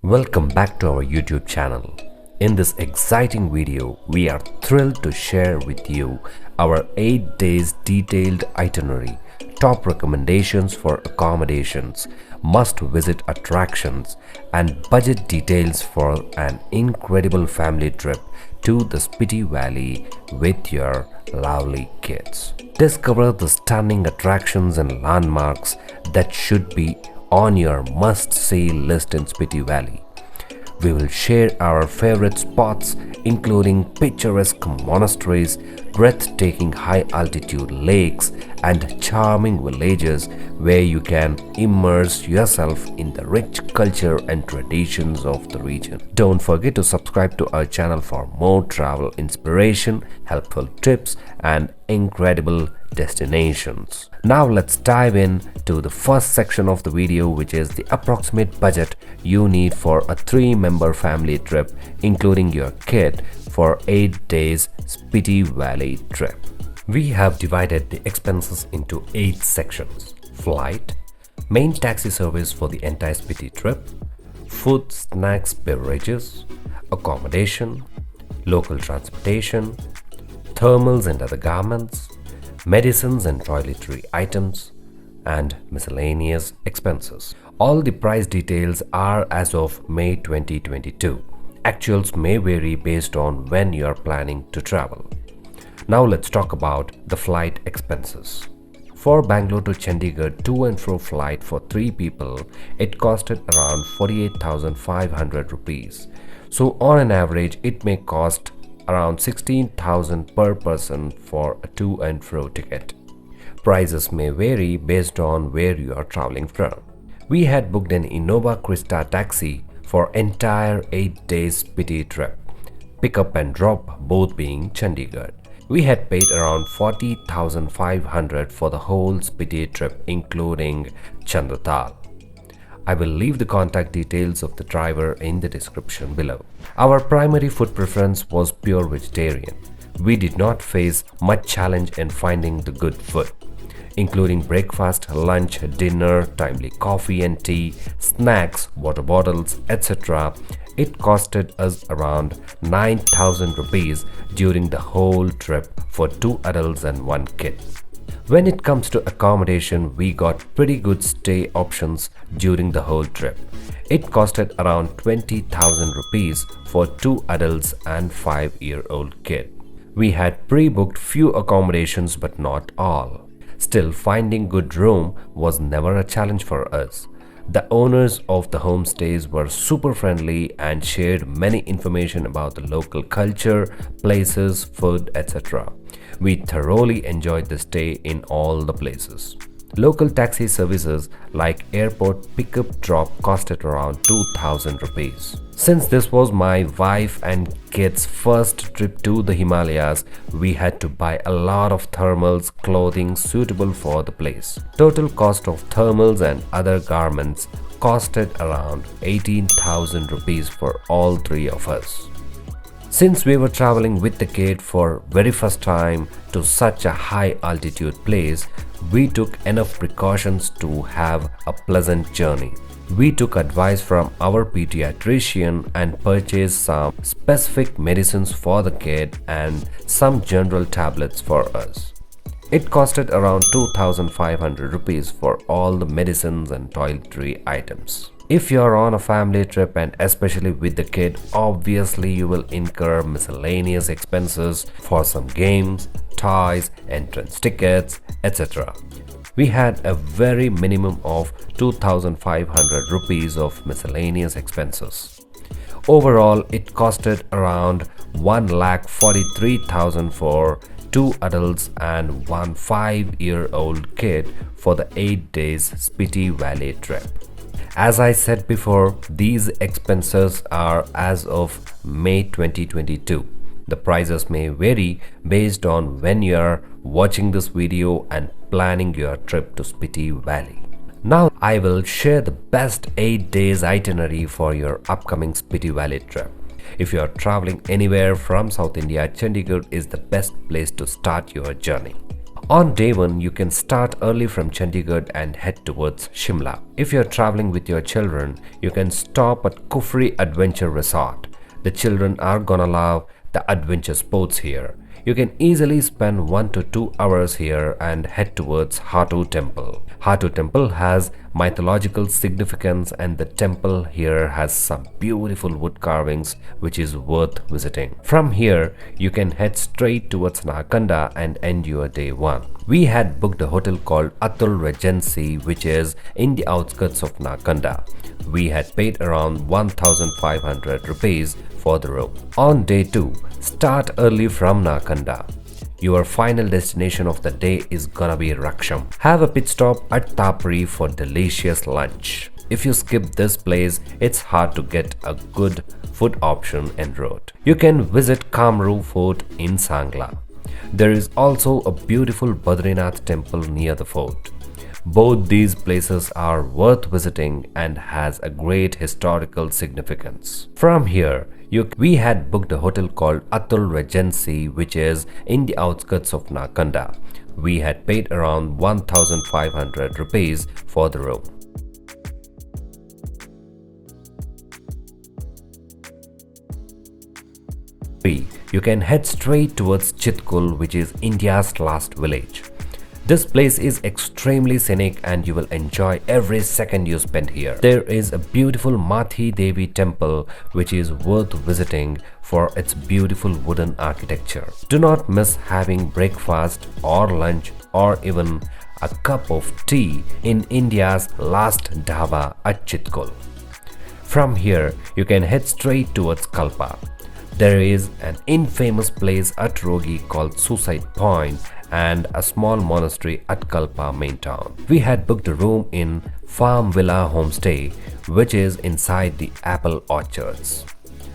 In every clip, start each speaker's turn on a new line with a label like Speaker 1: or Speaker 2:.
Speaker 1: Welcome back to our YouTube channel. In this exciting video, we are thrilled to share with you our 8 days detailed itinerary, top recommendations for accommodations, must-visit attractions, and budget details for an incredible family trip to the Spiti Valley with your lovely kids. Discover the stunning attractions and landmarks that should be on your must-see list in Spiti Valley. We will share our favorite spots, including picturesque monasteries, breathtaking high-altitude lakes, and charming villages where you can immerse yourself in the rich culture and traditions of the region. Don't forget to subscribe to our channel for more travel inspiration, helpful tips, and incredible destinations. Now let's dive in to the first section of the video, which is the approximate budget you need for a 3-member family trip including your kid for 8 days Spiti Valley trip. We have divided the expenses into 8 sections: flight, main taxi service for the entire Spiti trip, food, snacks, beverages, accommodation, local transportation, thermals and other garments, medicines and toiletry items, and miscellaneous expenses. All the price details are as of May 2022. Actuals may vary based on when you are planning to travel. Now let's talk about the flight expenses. For Bangalore to Chandigarh to and fro flight for 3 people, it costed around 48,500 rupees. So on an average, it may cost around 16,000 per person for a to and fro ticket. Prices may vary based on where you are traveling from. We had booked an Innova Krista taxi for entire 8 days Spiti trip, pickup and drop both being Chandigarh. We had paid around 40,500 for the whole Spiti trip including Chandratal. I will leave the contact details of the driver in the description below. Our primary food preference was pure vegetarian. We did not face much challenge in finding the good food, including breakfast, lunch, dinner, timely coffee and tea, snacks, water bottles, etc. It costed us around 9,000 rupees during the whole trip for 2 adults and 1 kid. When it comes to accommodation, we got pretty good stay options during the whole trip. It costed around 20,000 rupees for 2 adults and 5-year-old kid. We had pre-booked few accommodations but not all. Still, finding good room was never a challenge for us. The owners of the homestays were super friendly and shared many information about the local culture, places, food, etc. We thoroughly enjoyed the stay in all the places. Local taxi services like airport pickup drop costed around 2,000 rupees. Since this was my wife and kids' first trip to the Himalayas, we had to buy a lot of thermals, clothing suitable for the place. Total cost of thermals and other garments costed around 18,000 rupees for all 3 of us. Since we were traveling with the kid for very first time to such a high altitude place, we took enough precautions to have a pleasant journey. We took advice from our pediatrician and purchased some specific medicines for the kid and some general tablets for us. It costed around 2,500 rupees for all the medicines and toiletry items. If you are on a family trip and especially with the kid, obviously you will incur miscellaneous expenses for some games, toys, entrance tickets, etc. We had a very minimum of 2,500 rupees of miscellaneous expenses. Overall, it costed around 1,43,000 for 2 adults and 1 5-year-old kid for the 8 days Spiti Valley trip. As I said before, these expenses are as of May 2022. The prices may vary based on when you are watching this video and planning your trip to Spiti Valley. Now I will share the best 8 days itinerary for your upcoming Spiti Valley trip. If you are traveling anywhere from South India, Chandigarh is the best place to start your journey. On day 1, you can start early from Chandigarh and head towards Shimla. If you're traveling with your children, you can stop at Kufri Adventure Resort. The children are gonna love the adventure sports here. You can easily spend 1 to 2 hours here and head towards Hatu Temple. Hatu Temple has mythological significance, and the temple here has some beautiful wood carvings which is worth visiting. From here, you can head straight towards Narkanda and end your day 1. We had booked a hotel called Atul Regency, which is in the outskirts of Narkanda. We had paid around 1500 rupees for the room. On day 2, start early from Narkanda. Your final destination of the day is gonna be Raksham. Have a pit stop at Tapri for delicious lunch. If you skip this place, it's hard to get a good food option en route. You can visit Kamru Fort in Sangla. There is also a beautiful Badrinath temple near the fort. Both these places are worth visiting and has a great historical significance. From here, we had booked a hotel called Atul Regency, which is in the outskirts of Narkanda. We had paid around 1500 rupees for the room. You can head straight towards Chitkul, which is India's last village. This place is extremely scenic and you will enjoy every second you spend here. There is a beautiful Mathi Devi temple which is worth visiting for its beautiful wooden architecture. Do not miss having breakfast or lunch or even a cup of tea in India's last dhaba at Chitkul. From here, you can head straight towards Kalpa. There is an infamous place at Rogi called Suicide Point and a small monastery at Kalpa main town. We had booked a room in Farm Villa Homestay, which is inside the apple orchards.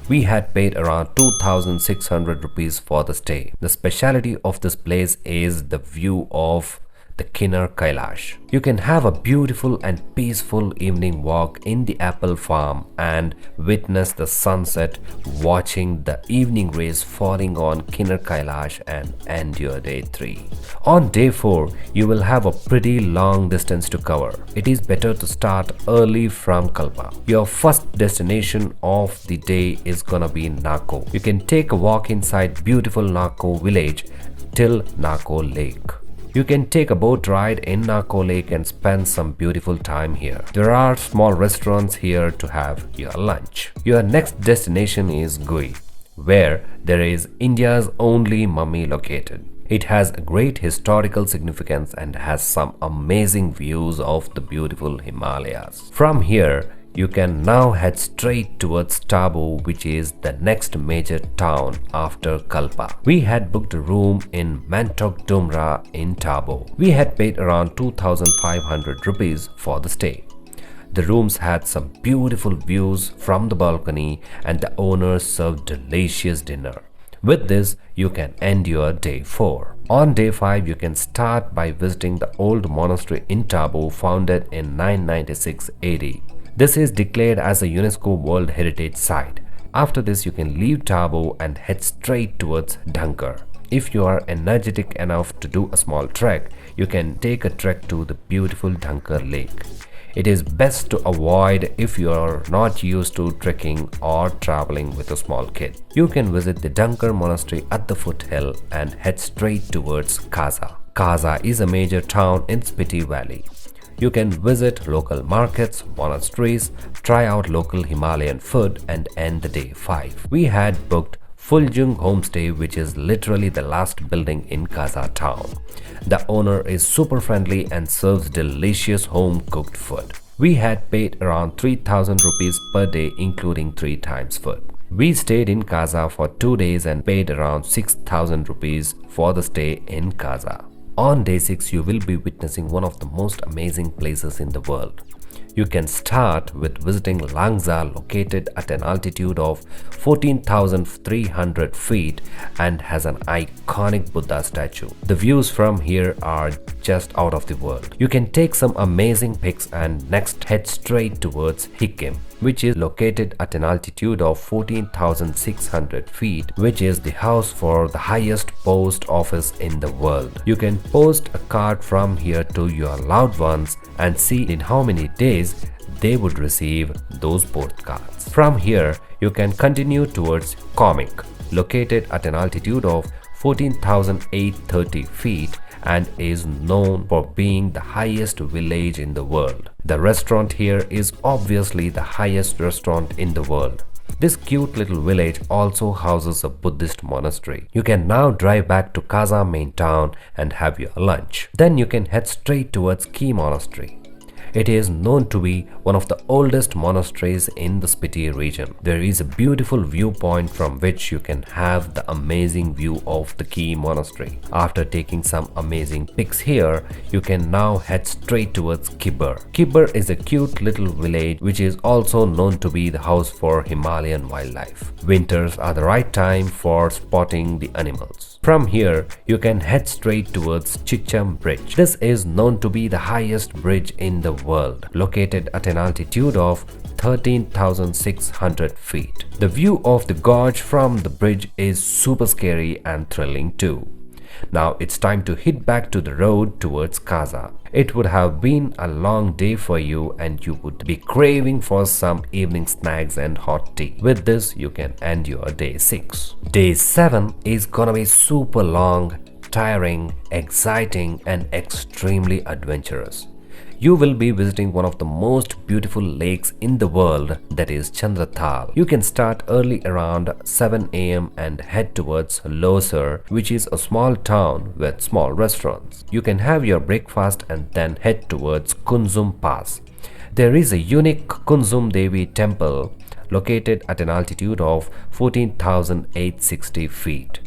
Speaker 1: We had paid around 2600 rupees for the stay. The speciality of this place is the view of the Kinnar Kailash. You can have a beautiful and peaceful evening walk in the apple farm and witness the sunset, watching the evening rays falling on Kinnar Kailash and end your day 3. On day 4, you will have a pretty long distance to cover. It is better to start early from Kalpa. Your first destination of the day is gonna be Nako. You can take a walk inside beautiful Nako village till Nako Lake. You can take a boat ride in Nako Lake and spend some beautiful time here. There are small restaurants here to have your lunch. Your next destination is Gui, where there is India's only mummy located. It has a great historical significance and has some amazing views of the beautiful Himalayas. From here, you can now head straight towards Tabo, which is the next major town after Kalpa. We had booked a room in Mantok Dumra in Tabo. We had paid around 2500 rupees for the stay. The rooms had some beautiful views from the balcony and the owners served delicious dinner. With this, you can end your day 4. On day 5, you can start by visiting the old monastery in Tabo, founded in 996 AD. This is declared as a UNESCO World Heritage Site. After this, you can leave Tabo and head straight towards Dhankar. If you are energetic enough to do a small trek, you can take a trek to the beautiful Dhankar Lake. It is best to avoid if you are not used to trekking or traveling with a small kid. You can visit the Dhankar Monastery at the foothill and head straight towards Kaza. Kaza is a major town in Spiti Valley. You can visit local markets, monasteries, try out local Himalayan food and end the day 5. We had booked Fuljung Homestay, which is literally the last building in Kaza town. The owner is super friendly and serves delicious home cooked food. We had paid around 3000 rupees per day including 3 times food. We stayed in Kaza for 2 days and paid around 6000 rupees for the stay in Kaza. On day 6, you will be witnessing one of the most amazing places in the world. You can start with visiting Langza, located at an altitude of 14,300 feet and has an iconic Buddha statue. The views from here are just out of the world. You can take some amazing pics and next head straight towards Hikkim. which is located at an altitude of 14,600 feet, which is the house for the highest post office in the world. You can post a card from here to your loved ones and see in how many days they would receive those postcards. From here, you can continue towards Comic, located at an altitude of 14,830 feet and is known for being the highest village in the world. The restaurant here is obviously the highest restaurant in the world. This cute little village also houses a Buddhist monastery. You can now drive back to Kasa main town and have your lunch. Then you can head straight towards Key Monastery. It is known to be one of the oldest monasteries in the Spiti region. There is a beautiful viewpoint from which you can have the amazing view of the Key Monastery. After taking some amazing pics here, you can now head straight towards Kibber. Kibber is a cute little village which is also known to be the house for Himalayan wildlife. Winters are the right time for spotting the animals. From here, you can head straight towards Chicham Bridge. This is known to be the highest bridge in the world, located at an altitude of 13,600 feet. The view of the gorge from the bridge is super scary and thrilling too. Now it's time to hit back to the road towards Kasa. It would have been a long day for you and you would be craving for some evening snacks and hot tea. With this, you can end your day 6. Day 7 is gonna be super long, tiring, exciting and extremely adventurous. You will be visiting one of the most beautiful lakes in the world, that is Chandratal. You can start early around 7 a.m. and head towards Losar, which is a small town with small restaurants. You can have your breakfast and then head towards Kunzum Pass. There is a unique Kunzum Devi temple located at an altitude of 14,860 feet.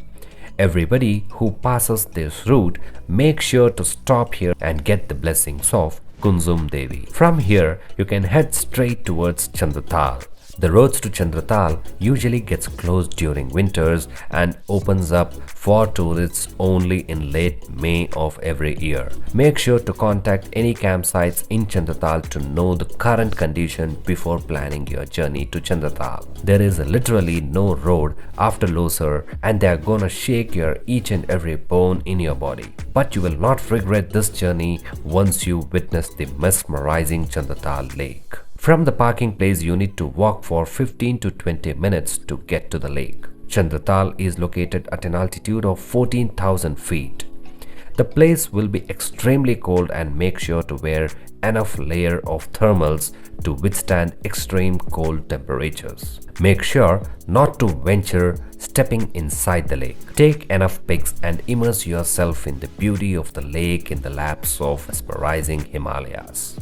Speaker 1: Everybody who passes this route make sure to stop here and get the blessings of Kunzum Devi. From here, you can head straight towards Chandratal. The roads to Chandratal usually gets closed during winters and opens up for tourists only in late May of every year. Make sure to contact any campsites in Chandratal to know the current condition before planning your journey to Chandratal. There is literally no road after Losar and they are gonna shake your each and every bone in your body. But you will not regret this journey once you witness the mesmerizing Chandratal lake. From the parking place, you need to walk for 15 to 20 minutes to get to the lake. Chandratal is located at an altitude of 14,000 feet. The place will be extremely cold and make sure to wear enough layer of thermals to withstand extreme cold temperatures. Make sure not to venture stepping inside the lake. Take enough pics and immerse yourself in the beauty of the lake in the laps of mesmerizing Himalayas.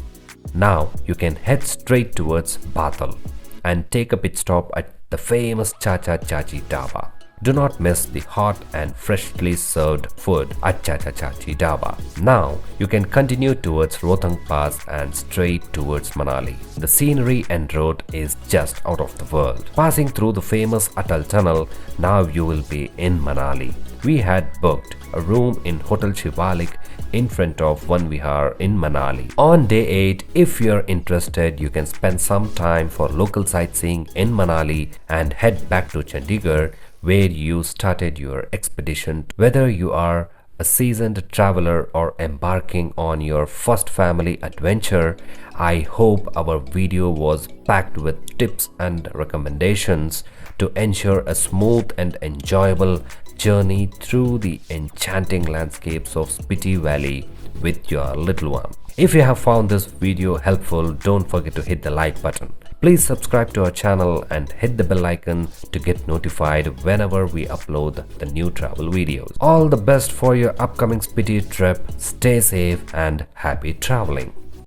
Speaker 1: Now you can head straight towards Batal and take a pit stop at the famous Chacha Chachi Dhaba. Do not miss the hot and freshly served food at Chacha Chachi Dhaba. Now you can continue towards Rohtang Pass and straight towards Manali. The scenery and road is just out of the world. Passing through the famous Atal Tunnel, now you will be in Manali. We had booked a room in Hotel Shivalik in front of One Vihar in Manali. On day 8, if you're interested, you can spend some time for local sightseeing in Manali and head back to Chandigarh where you started your expedition. Whether you are a seasoned traveler or embarking on your first family adventure, I hope our video was packed with tips and recommendations to ensure a smooth and enjoyable journey through the enchanting landscapes of Spiti Valley with your little one. If you have found this video helpful, don't forget to hit the like button. Please subscribe to our channel and hit the bell icon to get notified whenever we upload the new travel videos. All the best for your upcoming Spiti trip. Stay safe and happy traveling.